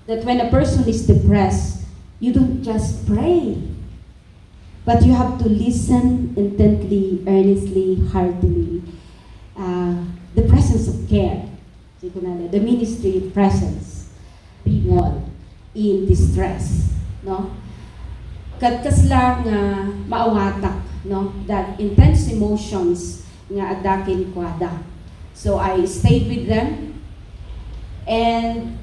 that when a person is depressed, you don't just pray, but you have to listen intently, earnestly, heartily. The presence of care, the ministry presence, people in distress, no? Katkas lang maawatak, no? That intense emotions nga adakin kwada. So I stayed with them, and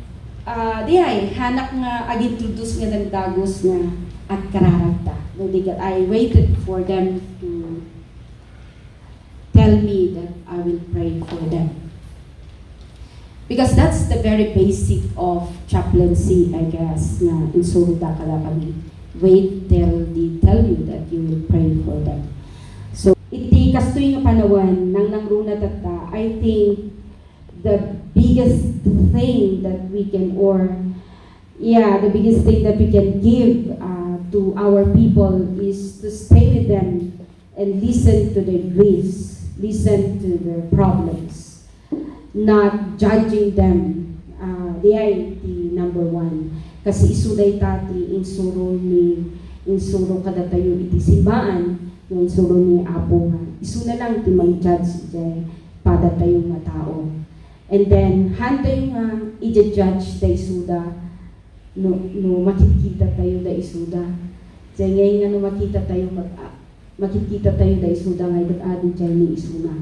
di ay hanak nga ag-introduce nga ng dagos nga at kararagta. No, I waited for them to tell me that I will pray for them. Because that's the very basic of chaplaincy, I guess, na insulta kala kami. Wait till they tell you that you will pray for them. So, iti kastoy nga panawan nang nangruna tata, I think the biggest thing that we can, the biggest thing that we can give to our people is to stay with them and listen to their griefs, listen to their problems, not judging them. They are the number one. Kasi isuday tati insuro kada tayo iti simbaan, yung insuro ni Apo nga. Isu na lang ti mag-judge pada tayo nga tao. And then, handay nga i-judge da isuda, no makikita tayo da isuda. Diyan ngayon nga no makikita tayo da isuda nga idat-adin dyan ni isuna.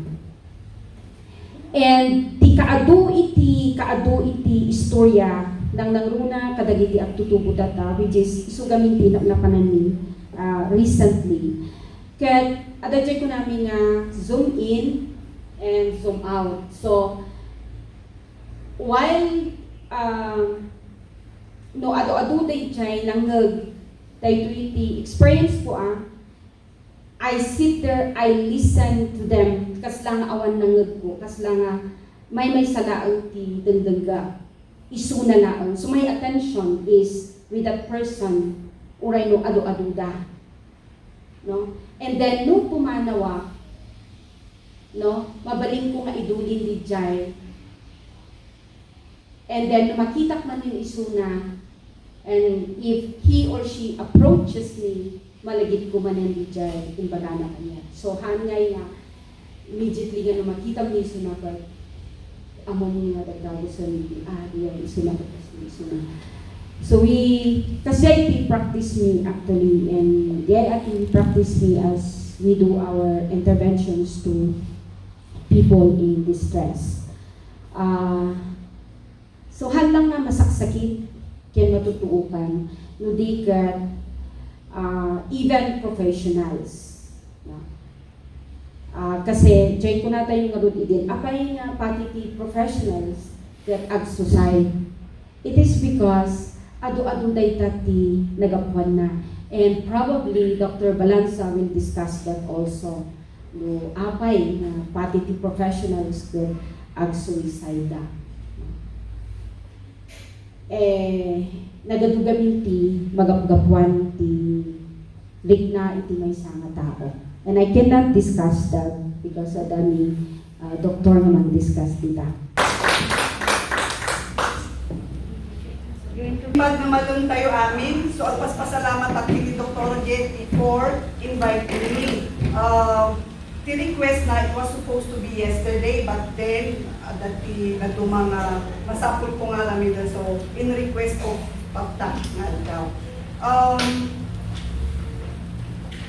And kaado iti istorya nang nangruna kadagiti at tutubo data, which is isugamin napanan ni recently. Kaya adadjay ko namin nga zoom in and zoom out. So while ado-ado day jay nang iti experience ko I sit there, I listen to them, kas lang awan nangag ko, kas lang may salaang ti dengdengga, isu na laang. So my attention is with that person, uray no ado-ado da. No? And then, no pumanawa, no, mabaling ko nga idulin di jay. And then, makita man yung isu na, and if he or she approaches me, malagit ko man yung DJ, kumbaga na kanya. So, hangay nga, immediately nga na makita mo yung sunagad, among nga dagdago sa nito, diyan, sunagad kasi sunagad. So, kasi I practice me actually, and I practice me as we do our interventions to people in distress. So, halang nga masaksakit, kaya matutuukan, no di ka, even professionals. Kasi, dyan ko na tayo nga doon idin, apay nga pati professionals that ag-suicide. It is because adu-adu day tati nagapuan na. And probably, Dr. Balanza will discuss that also. No, apay nga pati professionals that ag-suicide. Nagadugamin ti magapgapuan ti ligna iti may nga tao. And I cannot discuss that because adami doktor naman discuss dita. Pag naman tayo amin, so pasalamat at ni Dr. Jetty for inviting me. The request na it was supposed to be yesterday, but then dati nagtumang masapul ko nga lang nila, so in request of pagtak nga daw.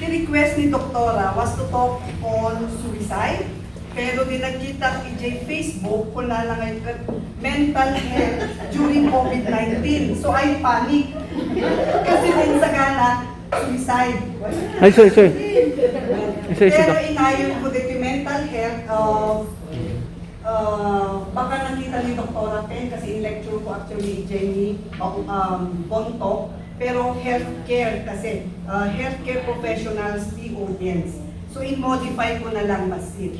The request ni Doktora was to talk on suicide, pero din nagkita i Facebook kung na lang ay mental health during COVID-19. So I panic kasi din sa gana suicide. Ay, sorry. Pero inayon ko din yung mental health, baka nakita ni Doktora Pen kasi in lecture ko actually Jenny Bonto, pero healthcare kasi healthcare professionals the audience. So in-modify ko na lang masin.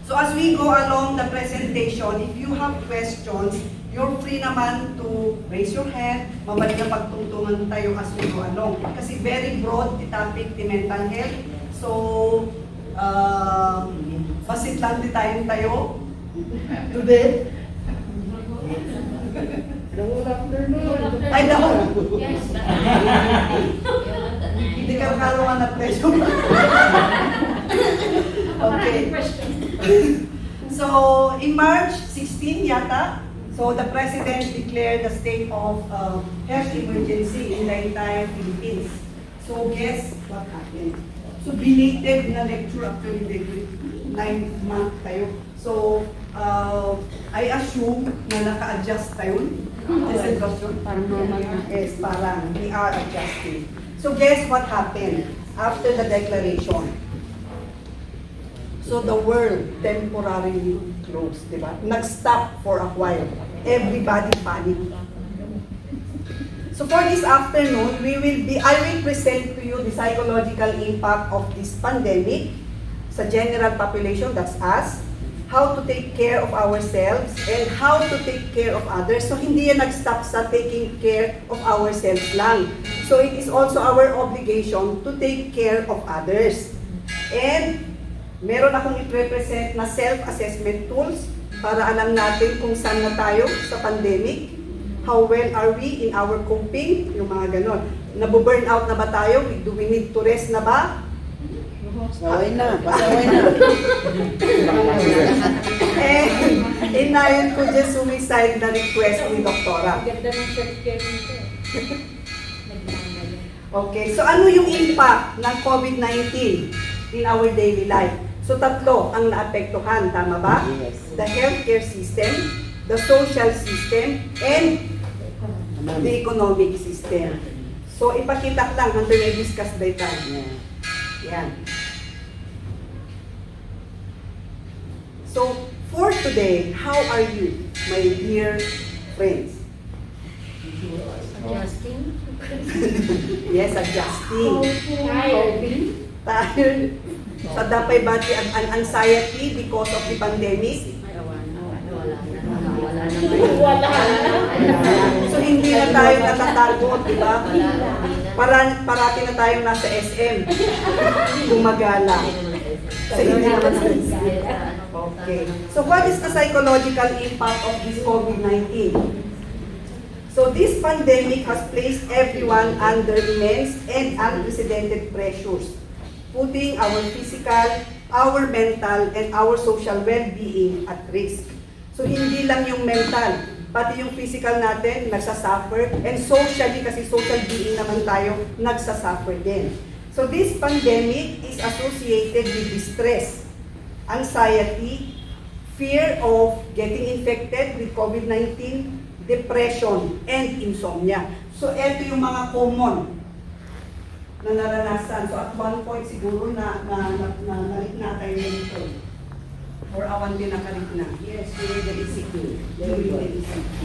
So as we go along the presentation, if you have questions, you're free naman to raise your hand, mabalik na pagtungtungan tayo as we go along. Kasi very broad the topic, the mental health. So, basit lang di tayo today. Ay, naku. Yes. Hindi ka nakaroon na pressure. Okay. So, in March 16 yata, so the President declared the state of health emergency in the entire Philippines. So, guess what happened? So, belated na lecture actually, 9th month tayo. So, I assume na naka-adjust tayo. Parang normal na. Yes, parang we are adjusting. So guess what happened after the declaration? So the world temporarily closed, di ba? Nag-stop for a while. Everybody panicked. So for this afternoon, I will present to you the psychological impact of this pandemic sa general population, that's us, how to take care of ourselves, and how to take care of others. So hindi yan nag-stop sa taking care of ourselves lang. So it is also our obligation to take care of others. And meron akong i-represent na self-assessment tools para alam natin kung saan na tayo sa pandemic, how well are we in our coping, yung mga ganon. Nabu-burnout na ba tayo? Do we need to rest na ba? Pasaway na, pasaway na. Inayon ko dyan suicide na request ni Doktora. Ganda ng self-care nito. Okay, so ano yung impact ng COVID-19 in our daily life? So tatlo ang naapektuhan, tama ba? Yes. The healthcare system, the social system, and the economic system. So ipakita lang until I discuss by time. Yan. So, for today, how are you, my dear friends? Adjusting. Yes, adjusting. Coping. Tired. Sa dapay bati ang anxiety because of the pandemic. Wala na. So, hindi na tayo natatargot, di ba? Parati na tayo nasa SM. Gumagala. So, hindi naman okay. So what is the psychological impact of this COVID-19? So this pandemic has placed everyone under immense and unprecedented pressures, putting our physical, our mental, and our social well-being at risk. So hindi lang yung mental, pati yung physical natin nagsasuffer, and socially, kasi social being naman tayo, nagsasuffer din. So this pandemic is associated with distress, anxiety, fear of getting infected with COVID-19, depression, and insomnia. So ito yung mga common na naranasan. So at one point siguro nalikna tayo nito. Or awan din nakalikna. Yes, during the ECQ. During the ECQ.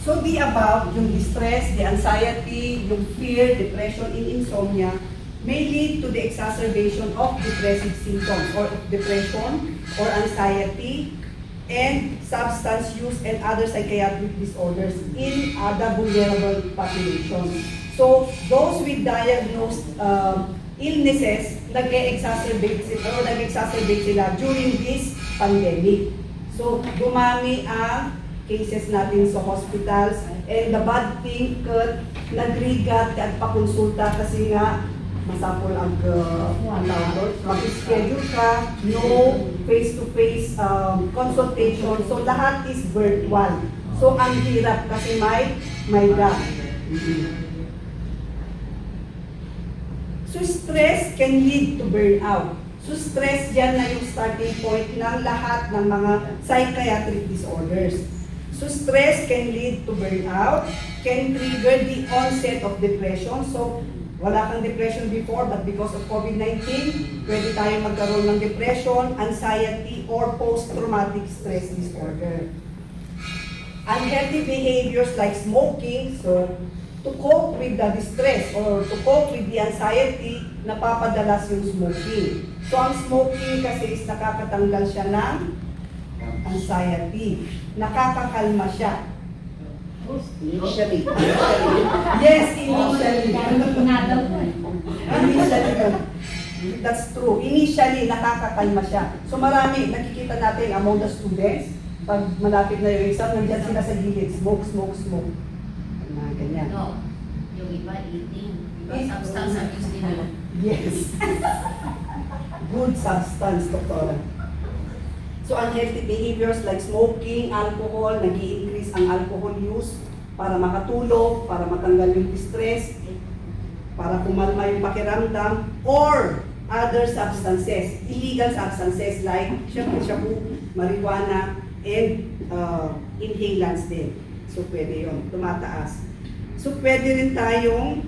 So the above, yung distress, the anxiety, yung fear, depression, and insomnia may lead to the exacerbation of depressive symptoms or depression or anxiety and substance use and other psychiatric disorders in other vulnerable populations. So those with diagnosed illnesses, nag-exacerbate sila during this pandemic. So dumami ang cases natin sa hospitals, and the bad thing, nagrigat at pakonsulta kasi nga masapol ang mag-schedule ka, no face-to-face consultation, so lahat is virtual. So ang hirap kasi may gap. So stress can lead to burnout. So stress yan na yung starting point ng lahat ng mga psychiatric disorders. So stress can lead to burnout, can trigger the onset of depression. So wala kang depression before, but because of COVID-19, pwede tayo magkaroon ng depression, anxiety, or post-traumatic stress disorder. Unhealthy behaviors like smoking, so to cope with the distress or to cope with the anxiety, napapadalas yung smoking. So ang smoking kasi is nakakatanggal siya ng anxiety. Nakakakalma siya. Initially. Yes, initially. Initially. That's true. Initially, nakakakalma siya. So marami, nakikita natin among the students, Pag malapit na yung exam, nandiyan sila sa gilid, smoke, smoke, smoke. Na ganyan. No, yung iba eating. Iba substance abuse nila. Yes. Good substance, doktora. So unhealthy behaviors like smoking, alcohol, nag-i-increase ang alcohol use para makatulog, para matanggal yung stress, para kumalma yung pakiramdam, or other substances, illegal substances like shabu, marijuana, and inhalants din. So pwede yun, tumataas. So pwede rin tayong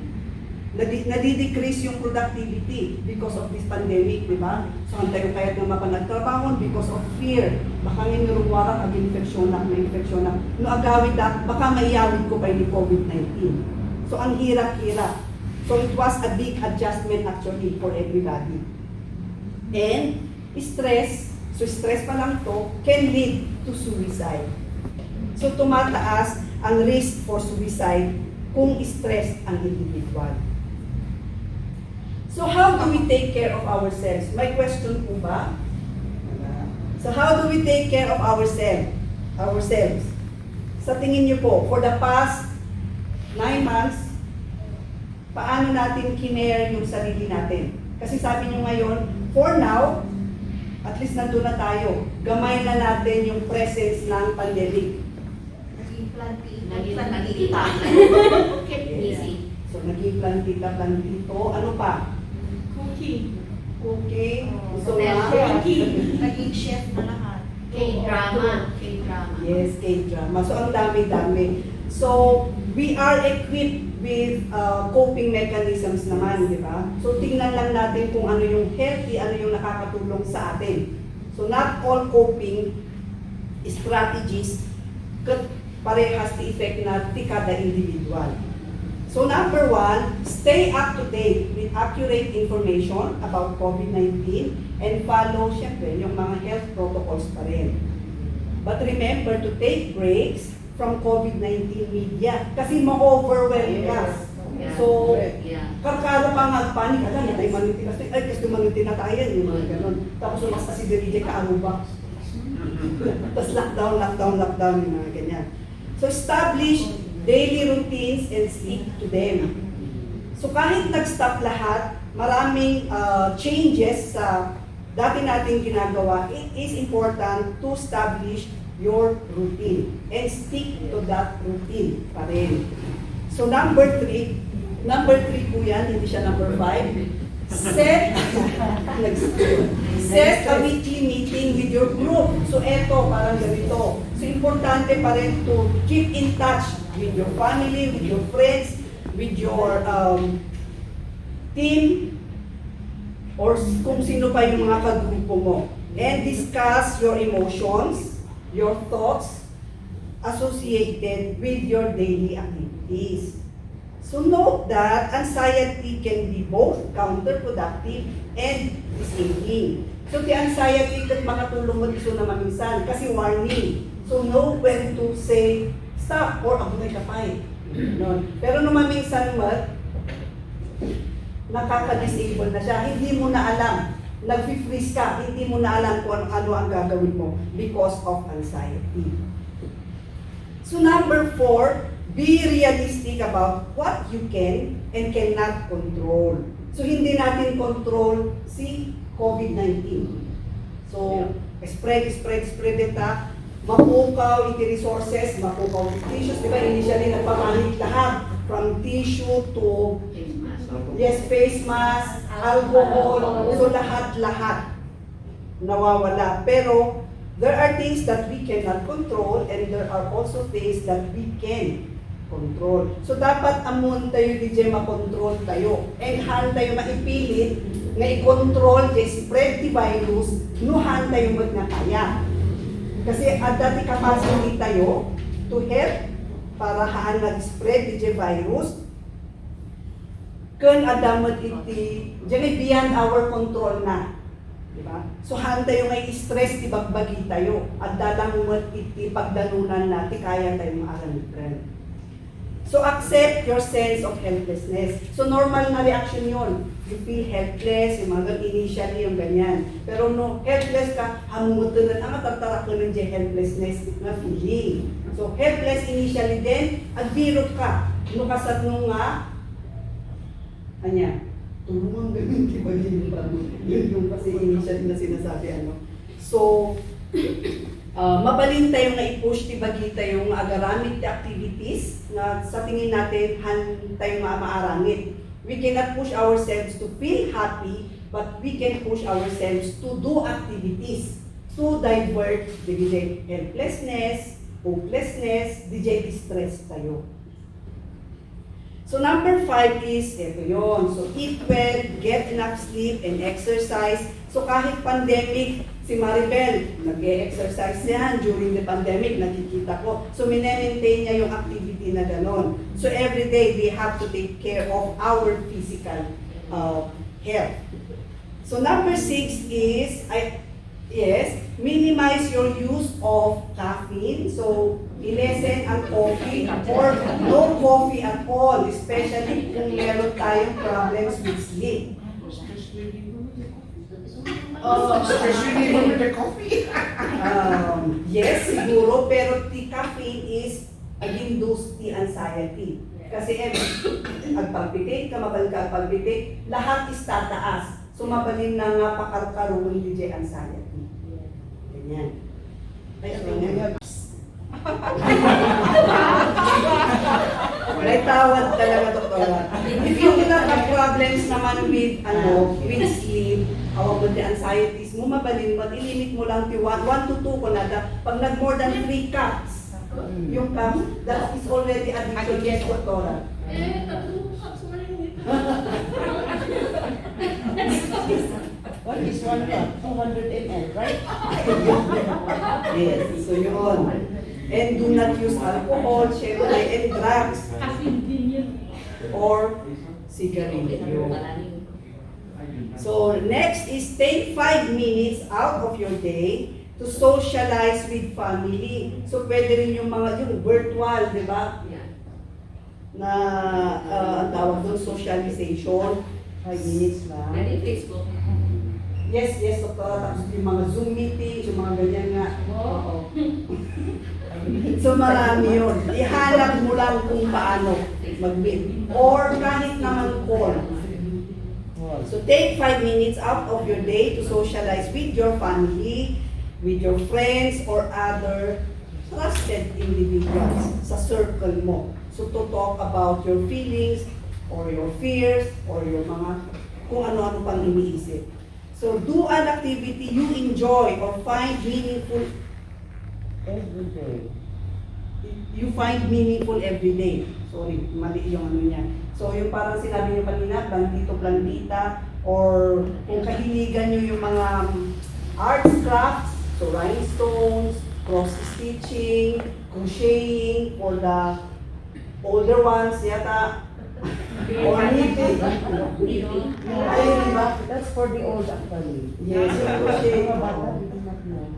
nadi-decrease yung productivity because of this pandemic, di ba? So ang tayo kaya nga mapanagtrabaho because of fear. Baka nga nirungwarang ag-infeksyon na, may infeksyon na. No agawid na, baka maiyawid ko pa ni COVID-19. So ang hirap-hirap. So it was a big adjustment actually for everybody. And stress, so stress pa lang to, can lead to suicide. So tumataas ang risk for suicide kung stress ang individual. So how do we take care of ourselves? May question po ba? So how do we take care of ourselves? Sa tingin niyo po, for the past 9 months, paano natin kinare yung sarili natin? Kasi sabi niyo ngayon, for now, at least nandun na tayo, gamay na natin yung presence ng pandemic. Naging plantita. Keep busy. So naging plantito. Ano pa? Cooking. Cooking. So Naging chef na lahat. K-drama. Yes, K-drama. So ang dami-dami. So we are equipped with coping mechanisms naman, di ba? So tingnan lang natin kung ano yung healthy, ano yung nakakatulong sa atin. So not all coping strategies parehas the effect na kada individual. So number 1, stay up to date with accurate information about COVID-19 and follow syempre yung mga health protocols pa rin. But remember to take breaks from COVID-19 media kasi ma-overwhelm ka. Yeah. So, Yeah. karkaro ka mag-panic, ay maniti na tayo, yung mga ganun. Tapos umas kasi dirige ka, ano ba? Tapos lockdown, yung mga ganyan. So establish daily routines and stick to them. So kahit nag-stop lahat, maraming changes sa dati nating ginagawa, it is important to establish your routine and stick to that routine pa rin. So number 3 po yan, hindi siya number 5. Set a weekly meeting with your group. So eto, parang ganito. So importante pa rin to keep in touch with your family, with your friends, with your team, or kung sino pa yung mga kagrupo mo. And discuss your emotions, your thoughts associated with your daily activities. So note that anxiety can be both counterproductive and disabling. So the anxiety can makatulong mag-iso na maminsan kasi warning. So know when to say stop or abunay kapay. Pero nung maminsan nakaka-disable na siya, hindi mo na alam. Nag-freeze ka, hindi mo na alam kung ano ang gagawin mo because of anxiety. So number 4, be realistic about what you can and cannot control. So hindi natin control si COVID-19. So spread ita, mapukaw iti resources, mapukaw iti tissues. Diba initially nagpapanik lahat from tissue to face mask, alcohol, so lahat nawawala. Pero there are things that we cannot control and there are also things that we can control. So dapat amon tayo di makontrol tayo. And han tayo maipilit nga i-control di spread the virus, no han tayo magnakaya. Kasi at dati capacity tayo to help para haan nag-spread di virus. Kun adamot iti, diyan beyond our control na. Diba? So han tayo ngay stress ti bagbagi tayo at dalang iti pagdanunan na ti kaya tayo maaramidran. So accept your sense of helplessness. So normal na reaction yun. You feel helpless, yung mga initially yung ganyan. Pero no, helpless ka, hamutan na, matatara ko ng helplessness na feeling. So helpless initially, then agbiro ka. Nukasat nung nga, anya, tulungan ganun, diba yun yung kasi initially na sinasabi, ano. So, mabalin tayo nga i-push tibagita yung agaramit activities na sa tingin natin tayo maarangit. We cannot push ourselves to feel happy, but we can push ourselves to do activities to divert the helplessness, hopelessness, DJ distress tayo. So number 5 is, ito yun. So eat well, get enough sleep, and exercise. So kahit pandemic, si Maribel, nag-e-exercise yan during the pandemic, nakikita ko. So minemaintain niya yung activity na ganon. So every day, we have to take care of our physical health. So number 6 is, minimize your use of caffeine. So i-lessen ang coffee or no coffee at all, especially kung meron tayong problems with sleep. Especially with the coffee. Yes, siguro, pero the caffeine is induce the anxiety. Kasi agpalpitate ka, mabalik ka agpalpitate, lahat is tataas. So mabalin na nga pakarkaroon DJ anxiety. Ganyan. Ay, ganyan. May tawad talaga, doktora. If you not have problems naman with sleep, with the anxieties mo, mabalin mo, ilimit mo lang 1 to 2 ko na. Pag nag more than 3 cups, yung cup, that is already addiction. Yes, doktora. What is 1 cup? 200 ml, right? Yes, so yun. And do not use alcohol, syempre, and drugs, or cigarillo. So next is take 5 minutes out of your day to socialize with family. So pwede rin yung virtual, di ba? Na ang tawag doon, socialization, 5 minutes lang. Facebook. Yes, doktora. Tapos yung mga Zoom meetings, yung mga ganyan nga. Oo. So marami yun. Ihanap mo lang kung paano mag-meet. Or kahit naman call. So take 5 minutes out of your day to socialize with your family, with your friends, or other trusted individuals sa circle mo. So to talk about your feelings, or your fears, or your mga kung ano-ano pang iniisip. So do an activity you enjoy or find meaningful Every day. You find meaningful every day. Sorry, mali yung ano niya. So yung parang sinabi niyo kanina, plantito, plantita, or kung kahiligan niyo yung mga arts, crafts, so rhinestones, cross stitching, crocheting, for the older ones, yata, or knitting. Ay, diba? That's for the old actually. Yes, yung crocheting. Mga bata, we do not know.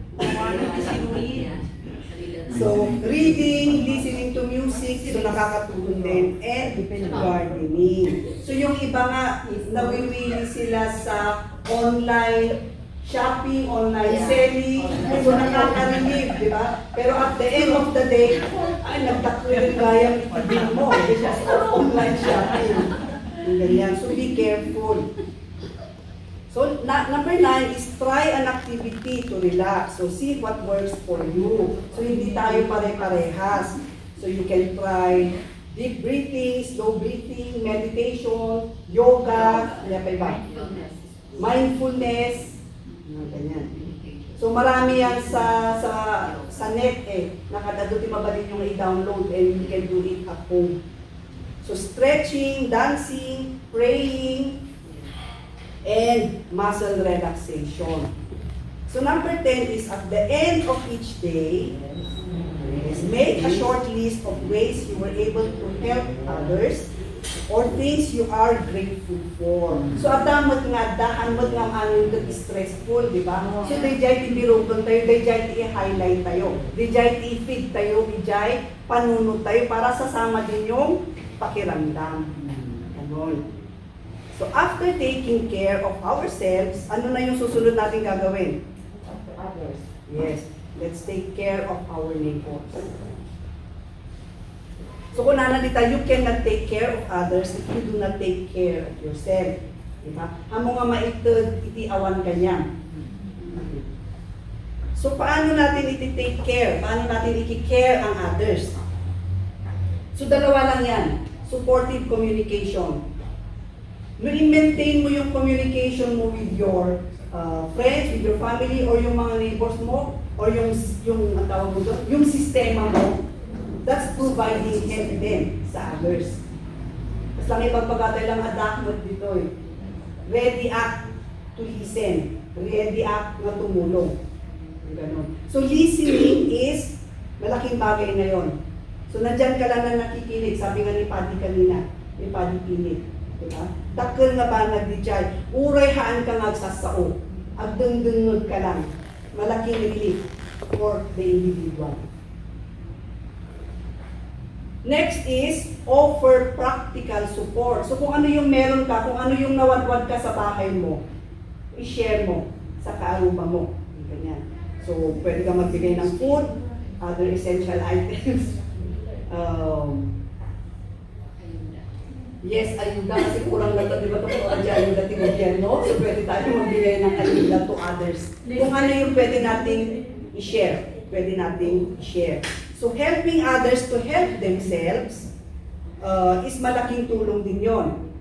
So, reading, listening to music, so nakakatulong din, and gardening. So, yung iba nga, nawiwili sila sa online shopping, online selling, so nakaka-relieve, di ba? Pero at the end of the day, ay, nagtaklo yung gayang itibin mo because of online shopping. Yung ganyan. So, be careful. So, number 9 is try an activity to relax. So, see what works for you. So, hindi tayo pare-parehas. So, you can try deep breathing, slow breathing, meditation, yoga, kaya pa iba. Mindfulness, ganyan. So, marami yan sa net Nakadaduti mabalin yung i-download and you can do it at home. So, stretching, dancing, praying, and muscle relaxation. So number 10 is at the end of each day, is make a short list of ways you were able to help others or things you are grateful for. So adamot nga, dahanmot nga amin ito stressful, di ba? So dayjay tibirugton tayo, dayjay i-highlight tayo, dayjay i-feed tayo, dayjay panunod tayo para sasama din yung pakiramdam. Ganon. So after taking care of ourselves, ano na yung susunod natin gagawin? Others. Yes, let's take care of our neighbors. So kung nanalita, you cannot take care of others if you do not take care of yourself. Diba? Hamo nga maitod, itiawan ka niya. So paano natin iti-take care? Paano natin i-care ang others? So dalawa lang yan. Supportive communication. I-maintain mo yung communication mo with your friends, with your family, or yung mga neighbors mo, or yung ang tawag mo doon, yung sistema mo. That's providing help din sa others. Mas lang ipagpagkatay lang adakmot dito eh. Ready act to listen. Ready act na tumulong. Ganon. So listening is malaking bagay na yon. So nandyan ka lang na nakikinig. Sabi nga ni Paddy kanina, ni Paddy Pinig. Diba? Dakil nga ba nagdijay? Uray haan ka nagsasao. Agdung-dungod ka lang. Malaking relief for the individual. Next is offer practical support. So kung ano yung meron ka, kung ano yung nawadwad ka sa bahay mo, i-share mo sa kaaruba mo. Ganyan. So pwede ka magbigay ng food, other essential items. Yes, ayuda kasi kurang na ito, di ba ito kurang dyan, ayuda ti gobyerno, so pwede tayo magbigay ng ayuda to others. Kung ano yung pwede nating i-share, pwede nating i-share. So helping others to help themselves is malaking tulong din yon.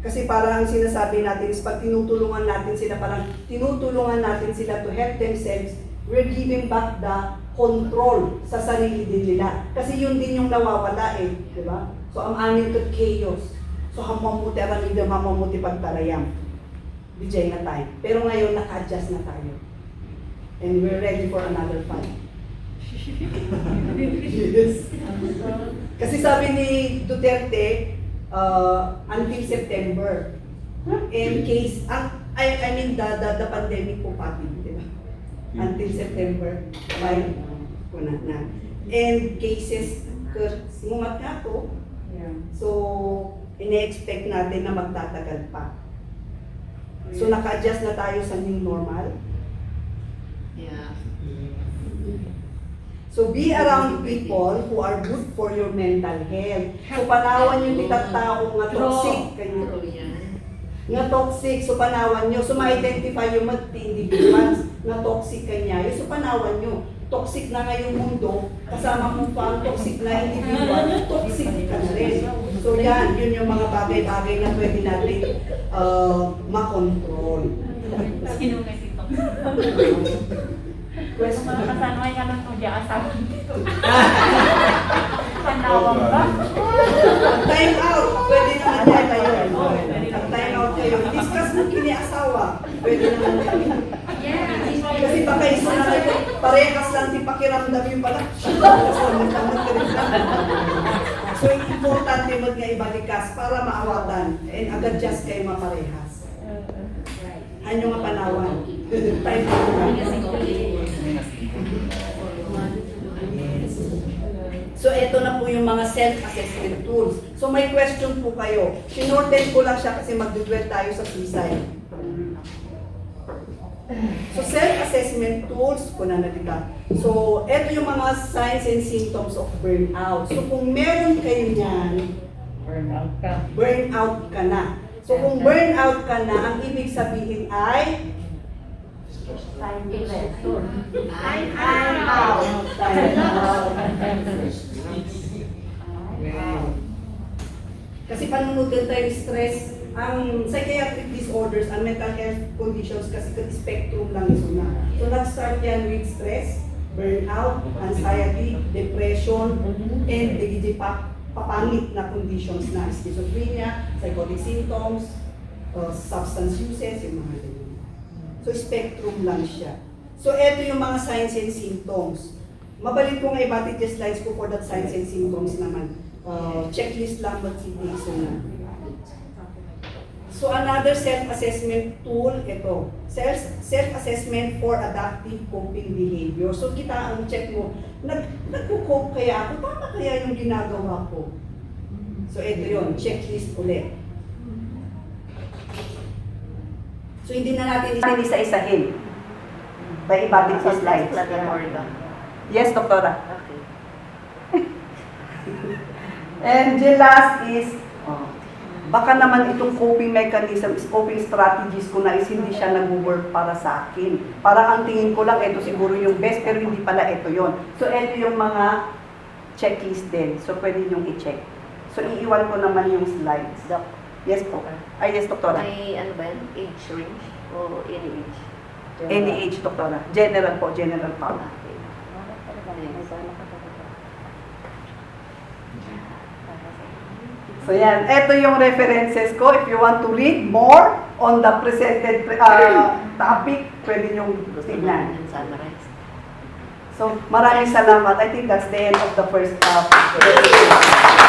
Kasi parang ang sinasabi natin is pag tinutulungan natin sila, parang tinutulungan natin sila to help themselves, we're giving back the control sa sarili din nila. Kasi yun din yung nawawala eh, di ba? So ang amin to chaos. So hamamuti aramid yung hamamuti pagtarayam. Bijay na tayo. Pero ngayon naka-adjust na tayo. And we're ready for another fight. Yes. Kasi sabi ni Duterte, until September. In case, I mean the pandemic po pati, di ba? Until September, why? Kuna na. And cases, ngumat nga to. So, ine-expect natin na magtatagal pa. So, naka-adjust na tayo sa new normal. Yeah. So, be around people who are good for your mental health. So, panawan yung titagtao nga toxic kayo. Nga toxic, so panawan nyo. So, ma-identify yung mag-individuals na toxic kanya. So, panawan nyo. Toxic na ngayong mundo, kasama mo pa ang toxic na individual, toxic ka na rin. So yan, yun yung mga bagay-bagay na pwede natin makontrol. Sino kasi ito? Question? Mga kasanway ka ng Diocesan. Panawang ba? Time out, pwede naman yan kayo. Time out kayo. Discuss mo kini-asawa, pwede naman kayo. Kasi baka isa na kayo, parehas lang si pakiramdam yung pala. So, importante mo nga ibalikas para maawatan and agad-just kayo maparehas. Ano nga panawan? Time out ka. So, ito na po yung mga self-assessment tools. So, may question po kayo. Sinorted ko lang siya kasi mag-dwell tayo sa suicide. So, self-assessment tools, kuna na dita. So, ito yung mga signs and symptoms of burnout. So, kung meron kayo niyan, burnout ka na. So, kung burnout ka na, ang ibig sabihin ay Time out. Kasi panunugan tayo stress, ang psychiatric disorders, ang mental health conditions kasi spectrum lang iso na. So nag-start yan with stress, burnout, anxiety, depression, and the papangit na conditions na schizophrenia, psychotic symptoms, substance uses, yung mga ganyan. So spectrum lang siya. So ito yung mga signs and symptoms. Mabalit ko nga ibati just slides ko for that signs and symptoms naman. Checklist lang, but si Diocesan na. So another self-assessment tool, ito. Self-assessment for adaptive coping behavior. So kita ang check mo, nagko-cope kaya ako? Tama kaya yung ginagawa ko? So ito yun, checklist ulit. So hindi na natin isa-isahin. By ibating sa slides. Yes, Doktora. Okay. And the last is, baka naman itong coping mechanisms, coping strategies ko na is hindi siya nag-work para sa akin. Parang ang tingin ko lang, ito siguro yung best, pero hindi pala ito yon. So ito yung mga checklist din. So pwede nyo i-check. So iiwan ko naman yung slides. Doc, Yes po. Ay, yes, Doktora. may ano ba yan? Age range? O any age? Any age, Doktora. General po, general pa. Okay. Thanks. So yan, ito yung references ko. If you want to read more on the presented topic, pwede nyo tignan. Yung summarize. So maraming salamat. I think that's the end of the first presentation.